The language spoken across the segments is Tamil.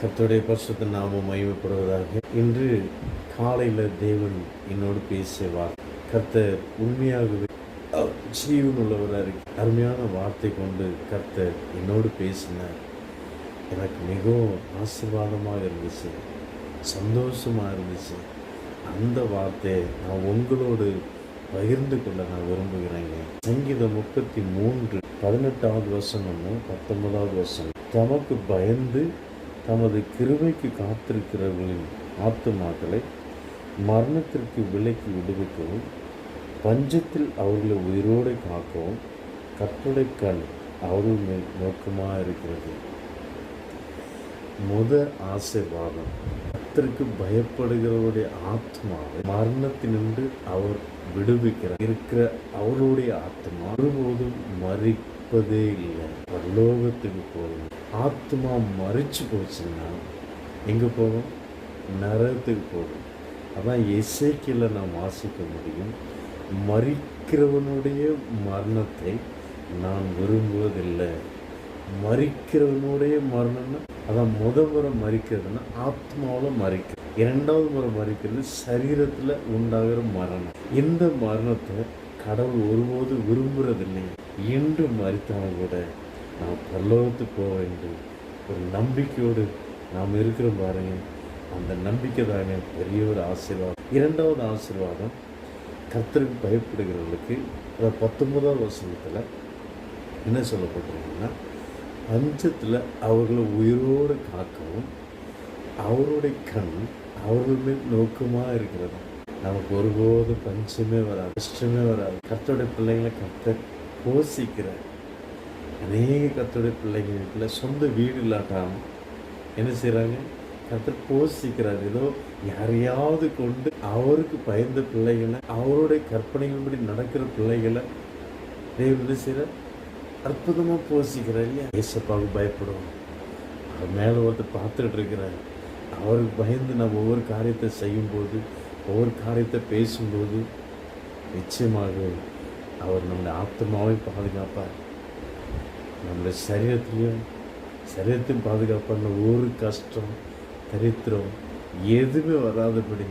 கர்த்தருடைய பரிசுத்த நாமம் மகிமைப்படுவதாக. இன்று காலையில் தேவன் என்னோடு பேசுவார். கர்த்தர் உண்மையாகவே ஜீவன் உள்ளவராக அருமையான வார்த்தை கொண்டு கர்த்தர் என்னோடு பேசினார். எனக்கு மிகவும் ஆசீர்வாதமாக இருந்துச்சு, சந்தோஷமாக இருந்துச்சு. அந்த வார்த்தையை நான் உங்களோடு பகிர்ந்து கொள்ள நான் விரும்புகிறேங்க. சங்கீதம் 33 18வது வசனம் 19வது வசனம். தமக்கு பயந்து தமது கிருபைக்கு காத்திருக்கிறவர்களின் ஆத்துமாக்களை மரணத்திற்கு விலக்கி விடுவிக்கவும், பஞ்சத்தில் அவர்களை உயிரோடு காக்கவும் கர்த்தருடைய கண் அவர்கள் மேல் நோக்கமாக இருக்கிறது. ஆசீர்வாதம், கர்த்தருக்கு பயப்படுகிறவருடைய ஆத்மாவை மரணத்தினின்று அவர் விடுவிக்கிறார். இருக்கிற அவருடைய ஆத்மா ஒருபோதும் மறிப்பதே இல்லை, பரலோகத்துக்கு போகும். ஆத்மா மறிச்சு போச்சுன்னா எங்கே போகும்? நரகத்துக்கு போகும். அதான் எசேக்கியேல நாம் வாசிக்க முடியும். மறிக்கிறவனுடைய மரணத்தை நான் விரும்புவதில்லை. மறிக்கிறவனுடைய மரணம்னா அதான் முறை மறிக்கிறதுனா ஆத்மாவில் மறிக்கிறது. இரண்டாவது முறை மறிக்கிறது சரீரத்தில் உண்டாகிற மரணம். இந்த மரணத்தை கடவுள் ஒருபோது விரும்புறதில்லை. இன்று மறித்தாலும் கூட நாம் பரலோகத்துக்கு போக வேண்டும் ஒரு நம்பிக்கையோடு நாம் இருக்கிற பாருங்க. அந்த நம்பிக்கை தாங்க பெரிய ஒரு ஆசீர்வாதம். இரண்டாவது ஆசீர்வாதம், கர்த்தருக்கு பயப்படுகிறவர்களுக்கு 19வது வசனத்தில் என்ன சொல்லப்பட்டிருக்குன்னா, பஞ்சத்தில் அவர்களை உயிரோடு காக்கவும் அவருடைய கண் அவர்கள் மேல் நோக்கமாக இருக்கிறது. நமக்கு ஒருபோது பஞ்சமே வராது, கஷ்டமே வராது. கர்த்தருடைய பிள்ளைங்களை கர்த்தர் போஷிக்கிறார். அநேக கர்த்தருடைய பிள்ளைங்களுக்குள்ள சொந்த வீடு இல்லாட்டாமல் என்ன செய்கிறாங்க? கர்த்தர் போஷிக்கிறார். ஏதோ யாரையாவது கொண்டு அவருக்கு பயந்த பிள்ளைகளை, அவருடைய கற்பனைகள்படி நடக்கிற பிள்ளைகளை தேவன் என்ன செய்கிறார்? அற்புதமாக போஷிக்கிறார் இல்லையா? ஏசப்பாவுக்கு பயப்படுவோம். அவர் மேலே ஒருத்தர் பார்த்துட்டு இருக்கிறார். அவருக்கு பயந்து நம்ம ஒவ்வொரு காரியத்தை செய்யும்போது, ஒவ்வொரு காரியத்தை பேசும்போது நிச்சயமாக அவர் நம்முடைய ஆத்மாவை பாதுகாப்பார். நம்முடைய சரீரத்தையும் பாதுகாப்பான ஒரு கஷ்டம், தரித்திரம் எதுவுமே வராதபடி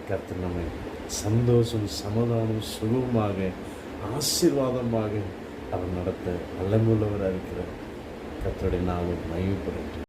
கர்த்தர் நம்மை சந்தோஷம், சமாதானம், சுகமாக, ஆசீர்வாதமாக அவர் நடத்த வல்லமையுள்ளவராக இருக்கிறார். கர்த்தருடைய நாமம் மகிமைப்படட்டும்.